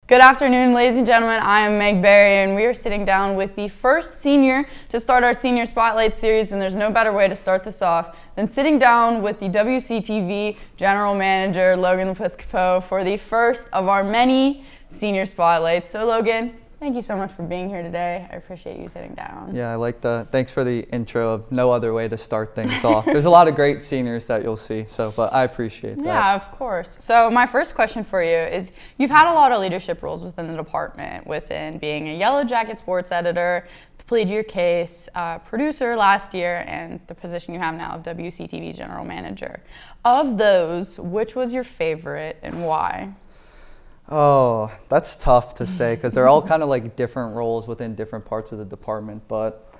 Good afternoon, ladies and gentlemen. I am Meg Barry, and we are sitting down with the first senior to start our Senior Spotlight series, and there's no better way to start this off than sitting down with the WCTV General Manager, Logan Lepiscopo, for the first of our many Senior Spotlights. So, Logan, thank you so much for being here today. I appreciate you sitting down. Yeah, thanks for the intro of no other way to start things off. There's a lot of great seniors that you'll see, but I appreciate that. Yeah, of course. So my first question for you is, you've had a lot of leadership roles within the department, within being a Yellow Jacket sports editor, plead your case, producer last year, and the position you have now of WCTV General Manager. Of those, which was your favorite and why? Oh, that's tough to say because they're all kind of like different roles within different parts of the department. But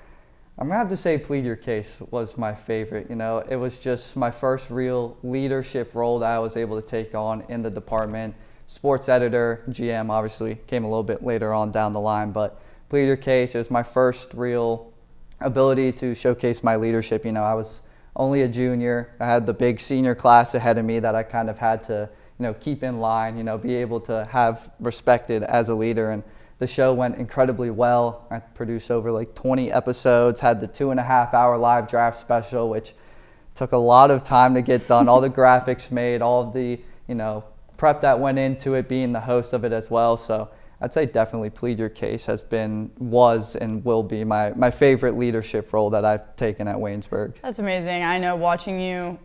I'm going to have to say Plead Your Case was my favorite. You know, it was just my first real leadership role that I was able to take on in the department. Sports editor, GM obviously came a little bit later on down the line. But Plead Your Case, it was my first real ability to showcase my leadership. You know, I was only a junior. I had the big senior class ahead of me that I kind of had to keep in line, be able to have respected as a leader. And the show went incredibly well. I produced over like 20 episodes, had the 2.5-hour live draft special, which took a lot of time to get done. All the graphics made, all of the, prep that went into it, being the host of it as well. So I'd say definitely Plead Your Case was and will be my favorite leadership role that I've taken at Waynesburg. That's amazing. I know watching you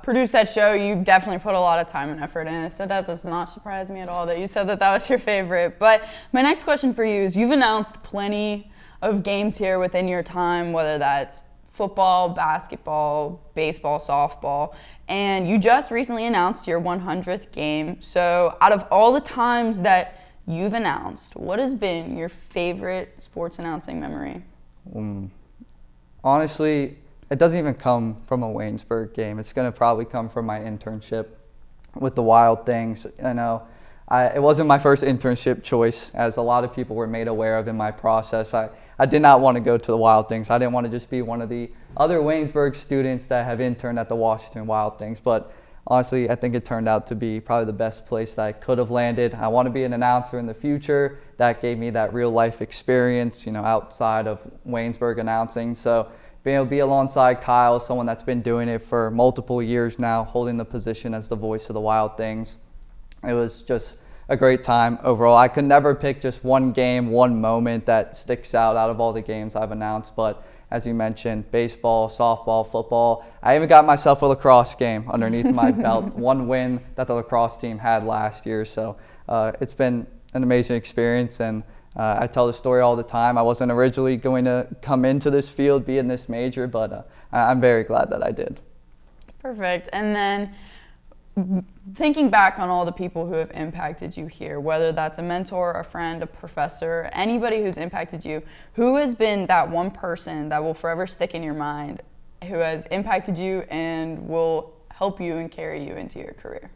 produce that show, you definitely put a lot of time and effort in it, so that does not surprise me at all that you said that was your favorite. But my next question for you is, you've announced plenty of games here within your time, whether that's football, basketball, baseball, softball, and you just recently announced your 100th game. So out of all the times that you've announced, what has been your favorite sports announcing memory? Honestly, it doesn't even come from a Waynesburg game. It's going to probably come from my internship with the Wild Things. It wasn't my first internship choice, as a lot of people were made aware of in my process. I did not want to go to the Wild Things. I didn't want to just be one of the other Waynesburg students that have interned at the Washington Wild Things. But honestly, I think it turned out to be probably the best place that I could have landed. I want to be an announcer in the future. That gave me that real life experience, outside of Waynesburg announcing. So being able to be alongside Kyle, someone that's been doing it for multiple years now, holding the position as the voice of the Wild Things, it was just a great time overall. I could never pick just one game, one moment that sticks out of all the games I've announced. But as you mentioned, baseball, softball, football. I even got myself a lacrosse game underneath my belt, one win that the lacrosse team had last year. So it's been an amazing experience, and I tell the story all the time. I wasn't originally going to come into this field, be in this major, but I'm very glad that I did. Perfect. And then thinking back on all the people who have impacted you here, whether that's a mentor, a friend, a professor, anybody who's impacted you, who has been that one person that will forever stick in your mind, who has impacted you and will help you and carry you into your career?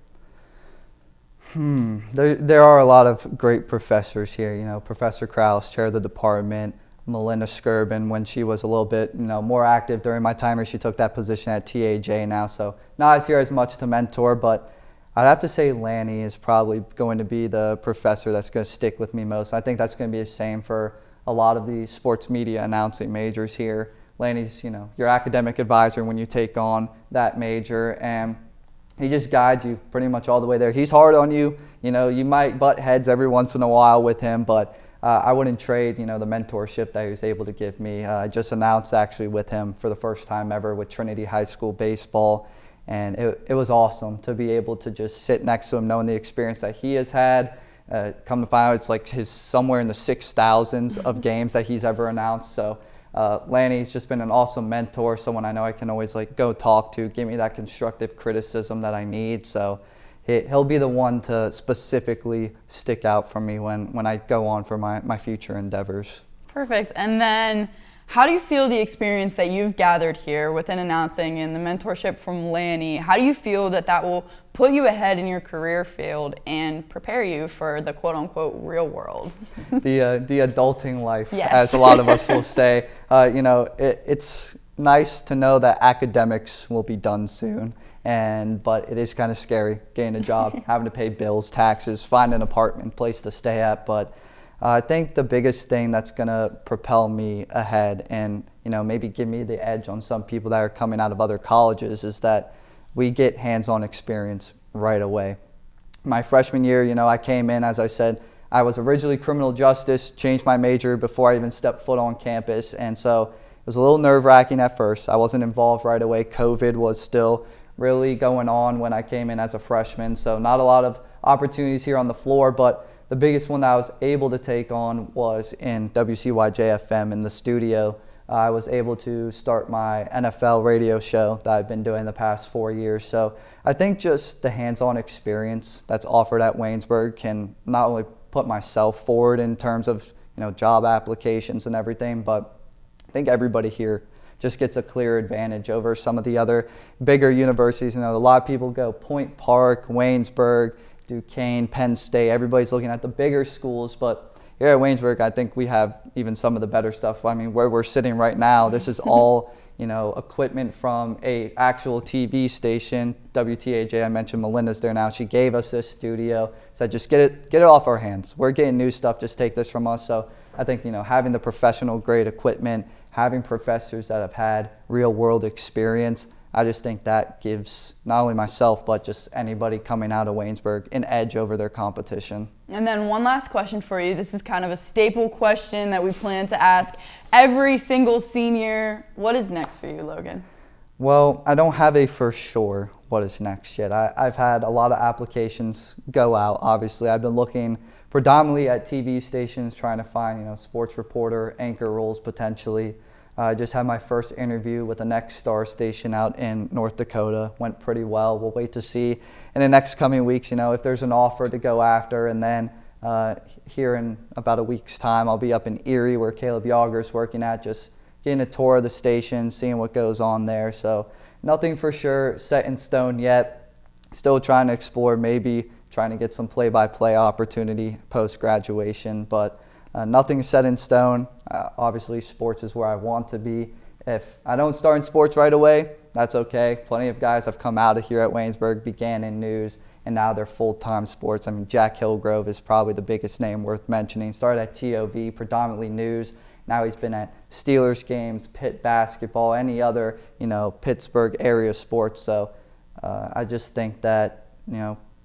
There are a lot of great professors here. Professor Krause, chair of the department, Melinda Skirbin, when she was a little bit, more active during my time here, she took that position at TAJ now, so not here as much to mentor, but I'd have to say Lanny is probably going to be the professor that's going to stick with me most. I think that's going to be the same for a lot of the sports media announcing majors here. Lanny's, your academic advisor when you take on that major, and he just guides you pretty much all the way there. He's hard on you. You might butt heads every once in a while with him, but I wouldn't trade, the mentorship that he was able to give me. I just announced actually with him for the first time ever with Trinity High School baseball, and it was awesome to be able to just sit next to him, knowing the experience that he has had. Come to find out, it's like his somewhere in the 6,000s of games that he's ever announced. So Lanny's just been an awesome mentor, someone I know I can always go talk to, give me that constructive criticism that I need. So he'll be the one to specifically stick out for me when I go on for my future endeavors. Perfect. And then how do you feel the experience that you've gathered here within announcing and the mentorship from Lanny, how do you feel that will put you ahead in your career field and prepare you for the quote-unquote real world? The adulting life, yes. As a lot of us will say. It's nice to know that academics will be done soon, But it is kind of scary getting a job, having to pay bills, taxes, find an apartment, place to stay at. But I think the biggest thing that's going to propel me ahead and, maybe give me the edge on some people that are coming out of other colleges is that we get hands-on experience right away. My freshman year, I came in, as I said, I was originally criminal justice, changed my major before I even stepped foot on campus. And so it was a little nerve-wracking at first. I wasn't involved right away. COVID was still really going on when I came in as a freshman. So not a lot of opportunities here on the floor, but the biggest one that I was able to take on was in WCYJ-FM in the studio. I was able to start my NFL radio show that I've been doing the past 4 years. So I think just the hands-on experience that's offered at Waynesburg can not only put myself forward in terms of job applications and everything, but I think everybody here just gets a clear advantage over some of the other bigger universities. A lot of people go Point Park, Waynesburg, Duquesne, Penn State. Everybody's looking at the bigger schools, but here at Waynesburg, I think we have even some of the better stuff. I mean, where we're sitting right now, this is all, equipment from a actual TV station, WTAJ. I mentioned Melinda's there now. She gave us this studio, said just get it off our hands. We're getting new stuff, just take this from us. So I think, having the professional grade equipment, having professors that have had real world experience, I just think that gives not only myself, but just anybody coming out of Waynesburg an edge over their competition. And then one last question for you. This is kind of a staple question that we plan to ask every single senior. What is next for you, Logan? Well, I don't have a for sure what is next yet. I've had a lot of applications go out, obviously. I've been looking predominantly at TV stations, trying to find, sports reporter, anchor roles potentially. I just had my first interview with the next star station out in North Dakota. Went pretty well. We'll wait to see in the next coming weeks, if there's an offer to go after. And then here in about a week's time, I'll be up in Erie where Caleb Yager's working at, just getting a tour of the station, seeing what goes on there. So nothing for sure set in stone yet. Still trying to explore, maybe trying to get some play-by-play opportunity post-graduation, but nothing set in stone. Obviously, sports is where I want to be. If I don't start in sports right away, that's okay. Plenty of guys have come out of here at Waynesburg, began in news, and now they're full-time sports. I mean, Jack Hillgrove is probably the biggest name worth mentioning. Started at TOV, predominantly news. Now he's been at Steelers games, Pitt basketball, any other, Pittsburgh area sports. So I just think that,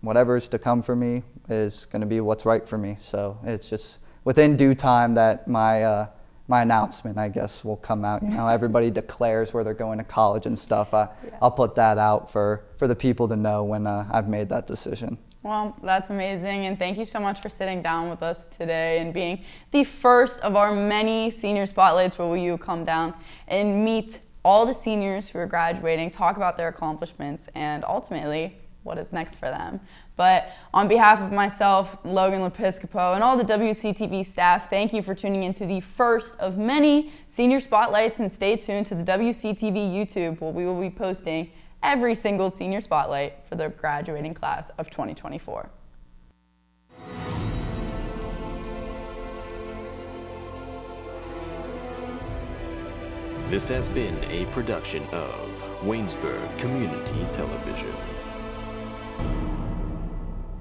whatever is to come for me is going to be what's right for me. So it's just within due time that my announcement, I guess, will come out. Everybody declares where they're going to college and stuff. Yes. I'll put that out for the people to know when I've made that decision. Well, that's amazing, and thank you so much for sitting down with us today and being the first of our many senior spotlights where you come down and meet all the seniors who are graduating, talk about their accomplishments, and ultimately what is next for them. But on behalf of myself, Logan Lepiscopo, and all the WCTV staff, thank you for tuning into the first of many senior spotlights, and stay tuned to the WCTV YouTube where we will be posting every single senior spotlight for the graduating class of 2024. This has been a production of Waynesburg Community Television.